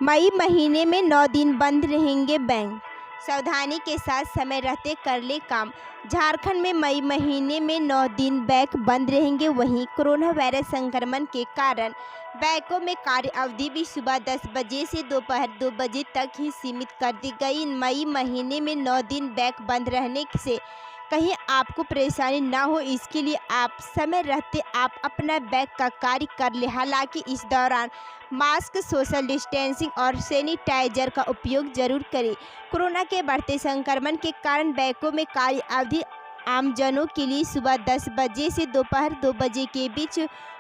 मई महीने में 9 दिन बंद रहेंगे बैंक, सावधानी के साथ समय रहते कर ले काम। झारखंड में मई महीने में 9 दिन बैंक बंद रहेंगे। वहीं कोरोना वायरस संक्रमण के कारण बैंकों में कार्य अवधि भी सुबह 10 बजे से दोपहर 2 बजे तक ही सीमित कर दी गई। मई महीने में 9 दिन बैंक बंद रहने से कहीं आपको परेशानी ना हो, इसके लिए आप समय रहते आप अपना बैंक का कार्य कर ले। हालांकि इस दौरान मास्क, सोशल डिस्टेंसिंग और सैनिटाइजर का उपयोग जरूर करें। कोरोना के बढ़ते संक्रमण के कारण बैंकों में कार्य अवधि आमजनों के लिए सुबह 10 बजे से दोपहर 2 बजे के बीच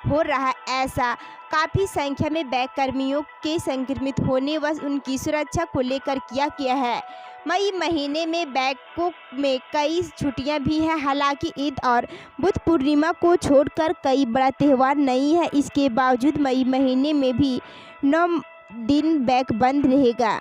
हो रहा है। ऐसा काफ़ी संख्या में बैंक कर्मियों के संक्रमित होने व उनकी सुरक्षा को लेकर किया गया है। मई महीने में बैंकों में कई छुट्टियां भी हैं। हालांकि ईद और बुद्ध पूर्णिमा को छोड़कर कई बड़ा त्यौहार नहीं है। इसके बावजूद मई महीने में भी 9 दिन बैंक बंद रहेगा।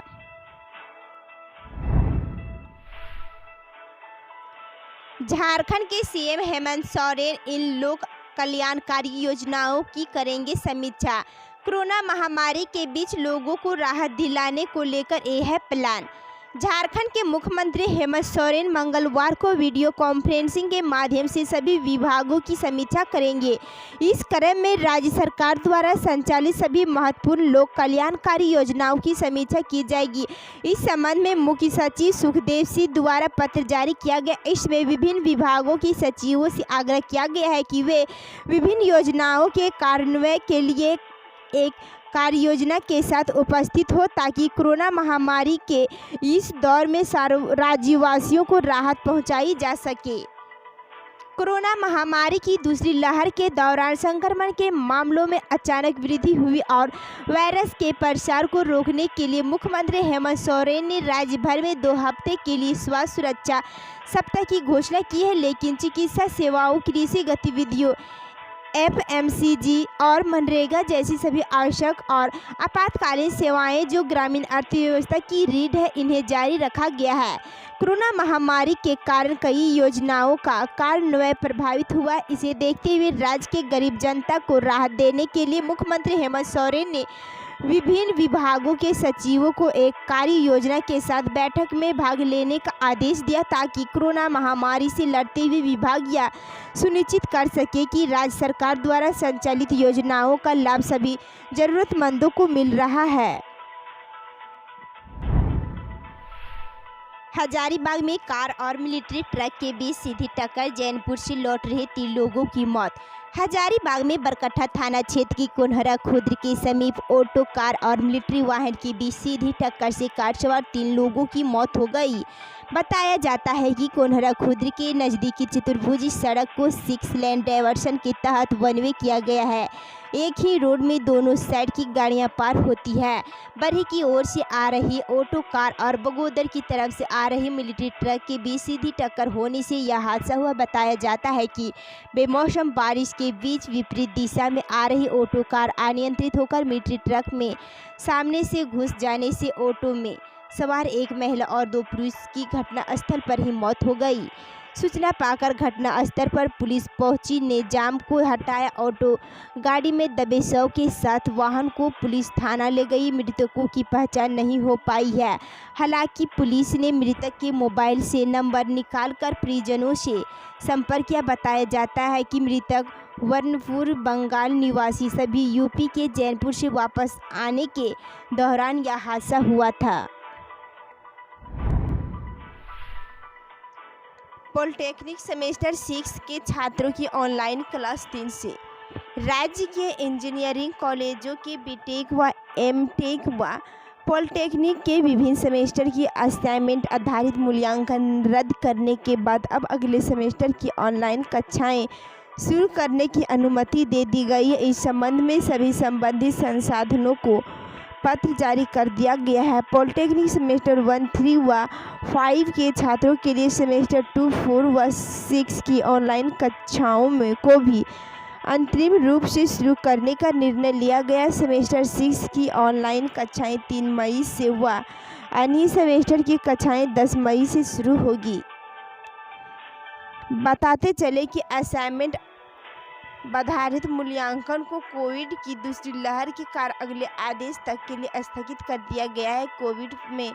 झारखंड के सीएम हेमंत सोरेन इन लोक कल्याणकारी योजनाओं की करेंगे समीक्षा। कोरोना महामारी के बीच लोगों को राहत दिलाने को लेकर यह है प्लान। झारखंड के मुख्यमंत्री हेमंत सोरेन मंगलवार को वीडियो कॉन्फ्रेंसिंग के माध्यम से सभी विभागों की समीक्षा करेंगे। इस क्रम में राज्य सरकार द्वारा संचालित सभी महत्वपूर्ण लोक कल्याणकारी योजनाओं की समीक्षा की जाएगी। इस संबंध में मुख्य सचिव सुखदेव सिंह द्वारा पत्र जारी किया गया। इसमें विभिन्न विभागों के सचिवों से आग्रह किया गया है कि वे विभिन्न योजनाओं के कार्यान्वयन के लिए एक कार्य योजना के साथ उपस्थित हो, ताकि कोरोना महामारी के इस दौर में राज्यवासियों को राहत पहुंचाई जा सके। कोरोना महामारी की दूसरी लहर के दौरान संक्रमण के मामलों में अचानक वृद्धि हुई और वायरस के प्रसार को रोकने के लिए मुख्यमंत्री हेमंत सोरेन ने राज्य भर में 2 हफ्ते के लिए स्वास्थ्य सुरक्षा सप्ताह की घोषणा की है। लेकिन चिकित्सा सेवाओं, कृषि गतिविधियों, एफएमसीजी और मनरेगा जैसी सभी आवश्यक और आपातकालीन सेवाएं जो ग्रामीण अर्थव्यवस्था की रीढ़ है, इन्हें जारी रखा गया है। कोरोना महामारी के कारण कई योजनाओं का कार्यान्वयन प्रभावित हुआ। इसे देखते हुए राज्य के गरीब जनता को राहत देने के लिए मुख्यमंत्री हेमंत सोरेन ने विभिन्न विभागों के सचिवों को एक कार्य योजना के साथ बैठक में भाग लेने का आदेश दिया, ताकि कोरोना महामारी से लड़ते हुए विभाग यह सुनिश्चित कर सके कि राज्य सरकार द्वारा संचालित योजनाओं का लाभ सभी जरूरतमंदों को मिल रहा है। हजारीबाग में कार और मिलिट्री ट्रक के बीच सीधी टक्कर, जैनपुर से लौट रहे 3 लोगों की मौत। हजारीबाग में बरकट्ठा थाना क्षेत्र की कोनहरा खुर्द के समीप ऑटो, कार और मिलिट्री वाहन के बीच सीधी टक्कर से कार सवार 3 लोगों की मौत हो गई। बताया जाता है कि कोनहरा खुर्द के नज़दीकी चतुर्भुज सड़क को 6 लेन डायवर्सन के तहत वन वे किया गया है। एक ही रोड में दोनों साइड की गाड़ियां पार होती है। बरही की ओर से आ रही ऑटो कार और बगोदर की तरफ से आ रही मिलिट्री ट्रक के बीच सीधी टक्कर होने से यह हादसा हुआ। बताया जाता है कि बेमौसम बारिश के बीच विपरीत दिशा में आ रही ऑटो कार अनियंत्रित होकर मिलिट्री ट्रक में सामने से घुस जाने से ऑटो में सवार एक महिला और 2 पुरुष की घटनास्थल पर ही मौत हो गई। सूचना पाकर घटनास्थल पर पुलिस पहुंची ने जाम को हटाया। ऑटो गाड़ी में दबे शव के साथ वाहन को पुलिस थाना ले गई। मृतकों की पहचान नहीं हो पाई है। हालांकि पुलिस ने मृतक के मोबाइल से नंबर निकालकर परिजनों से संपर्क किया। बताया जाता है कि मृतक वर्णपुर बंगाल निवासी सभी यूपी के जैनपुर से वापस आने के दौरान यह हादसा हुआ था। पॉलिटेक्निक सेमेस्टर 6 के छात्रों की ऑनलाइन क्लास 3 से। राज्य के इंजीनियरिंग कॉलेजों के बीटेक व एमटेक व पॉलिटेक्निक के विभिन्न सेमेस्टर की असाइनमेंट आधारित मूल्यांकन रद्द करने के बाद अब अगले सेमेस्टर की ऑनलाइन कक्षाएं शुरू करने की अनुमति दे दी गई है। इस संबंध में सभी संबंधित संसाधनों को पत्र जारी कर दिया गया है। पॉलिटेक्निक सेमेस्टर 1, 3 व 5 के छात्रों के लिए सेमेस्टर 2, 4 व 6 की ऑनलाइन कक्षाओं में को भी अंतरिम रूप से शुरू करने का निर्णय लिया गया। सेमेस्टर 6 की ऑनलाइन कक्षाएं 3 मई से व अन्य सेमेस्टर की कक्षाएं 10 मई से शुरू होगी। बताते चले कि असाइनमेंट बाधारहित मूल्यांकन को कोविड की दूसरी लहर के कारण अगले आदेश तक के लिए स्थगित कर दिया गया है। कोविड में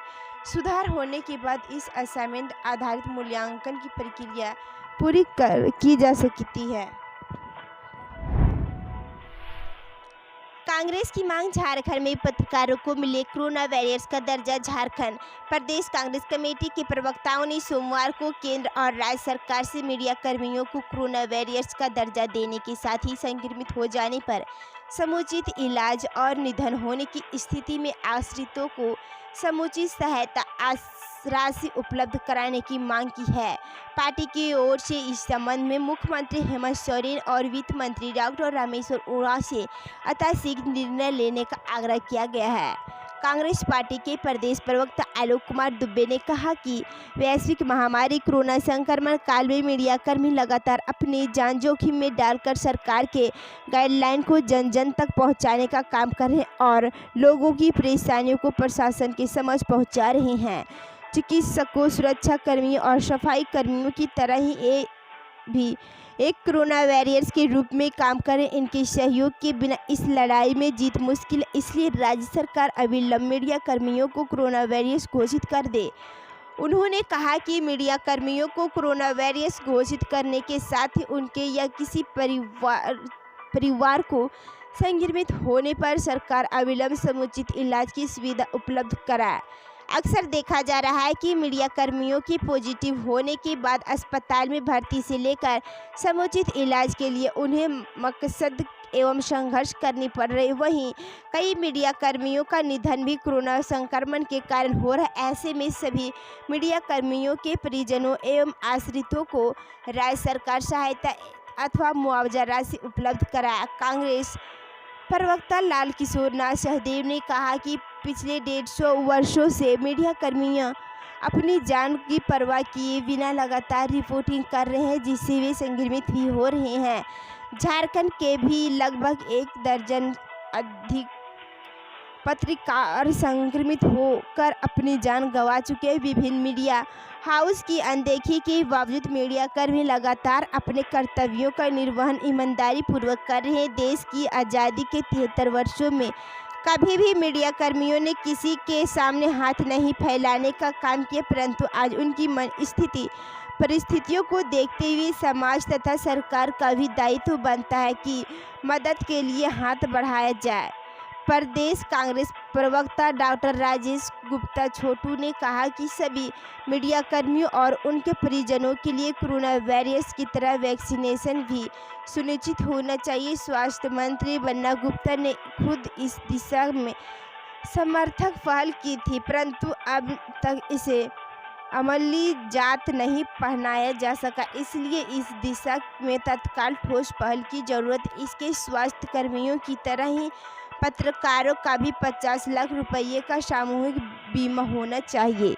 सुधार होने के बाद इस असाइनमेंट आधारित मूल्यांकन की प्रक्रिया पूरी की जा सकती है। कांग्रेस की मांग, झारखंड में पत्रकारों को मिले कोरोना वॉरियर्स का दर्जा। झारखंड प्रदेश कांग्रेस कमेटी के प्रवक्ताओं ने सोमवार को केंद्र और राज्य सरकार से मीडिया कर्मियों को कोरोना वॉरियर्स का दर्जा देने के साथ ही संक्रमित हो जाने पर समुचित इलाज और निधन होने की स्थिति में आश्रितों को समुचित सहायता राशि उपलब्ध कराने की मांग की है। पार्टी की ओर से इस संबंध में मुख्यमंत्री हेमंत सोरेन और वित्त मंत्री डॉक्टर रामेश्वर उरांव से अतिशीघ्र निर्णय लेने का आग्रह किया गया है। कांग्रेस पार्टी के प्रदेश प्रवक्ता आलोक कुमार दुबे ने कहा कि वैश्विक महामारी कोरोना संक्रमण काल में मीडियाकर्मी लगातार अपनी जान जोखिम में डालकर सरकार के गाइडलाइन को जन जन तक पहुंचाने का काम कर रहे हैं और लोगों की परेशानियों को प्रशासन के समझ पहुंचा रहे हैं। चिकित्सकों, सुरक्षा कर्मियों और सफाई कर्मियों की तरह ही भी एक कोरोना वॉरियर्स के रूप में काम करें। इनके सहयोग के बिना इस लड़ाई में जीत मुश्किल है, इसलिए राज्य सरकार अविलंब मीडिया कर्मियों को कोरोना वॉरियर्स घोषित कर दे। उन्होंने कहा कि मीडिया कर्मियों को कोरोना वॉरियर्स घोषित करने के साथ ही उनके या किसी परिवार को संक्रमित होने पर सरकार अविलंब समुचित इलाज की सुविधा उपलब्ध कराए। अक्सर देखा जा रहा है कि मीडिया कर्मियों के पॉजिटिव होने के बाद अस्पताल में भर्ती से लेकर समुचित इलाज के लिए उन्हें मकसद एवं संघर्ष करनी पड़ रही। वहीं कई मीडिया कर्मियों का निधन भी कोरोना संक्रमण के कारण हो रहा है। ऐसे में सभी मीडिया कर्मियों के परिजनों एवं आश्रितों को राज्य सरकार सहायता अथवा मुआवजा राशि उपलब्ध कराए। कांग्रेस प्रवक्ता लाल किशोर नाथ सहदेव ने कहा कि पिछले 150 वर्षों से मीडिया कर्मियां अपनी जान की परवाह किए बिना लगातार रिपोर्टिंग कर रहे हैं, जिससे वे संक्रमित भी हो रहे हैं। झारखंड के भी लगभग 1 दर्जन अधिक पत्रकार संक्रमित होकर अपनी जान गंवा चुके हैं। विभिन्न मीडिया हाउस की अनदेखी के बावजूद मीडिया कर्मी लगातार अपने कर्तव्यों का निर्वहन ईमानदारी पूर्वक कर रहे हैं। देश की आज़ादी के 73 वर्षों में कभी भी मीडिया कर्मियों ने किसी के सामने हाथ नहीं फैलाने का काम किया, परंतु आज उनकी परिस्थितियों को देखते हुए समाज तथा सरकार का भी दायित्व बनता है कि मदद के लिए हाथ बढ़ाया जाए। प्रदेश कांग्रेस प्रवक्ता डॉक्टर राजेश गुप्ता छोटू ने कहा कि सभी मीडिया कर्मियों और उनके परिजनों के लिए कोरोना वायरस की तरह वैक्सीनेशन भी सुनिश्चित होना चाहिए। स्वास्थ्य मंत्री बन्ना गुप्ता ने खुद इस दिशा में समर्थक पहल की थी, परंतु अब तक इसे अमली जात नहीं पहनाया जा सका, इसलिए इस दिशा में तत्काल ठोस पहल की जरूरत। इसके स्वास्थ्य कर्मियों की तरह ही पत्रकारों का भी 50 लाख रुपये का सामूहिक बीमा होना चाहिए।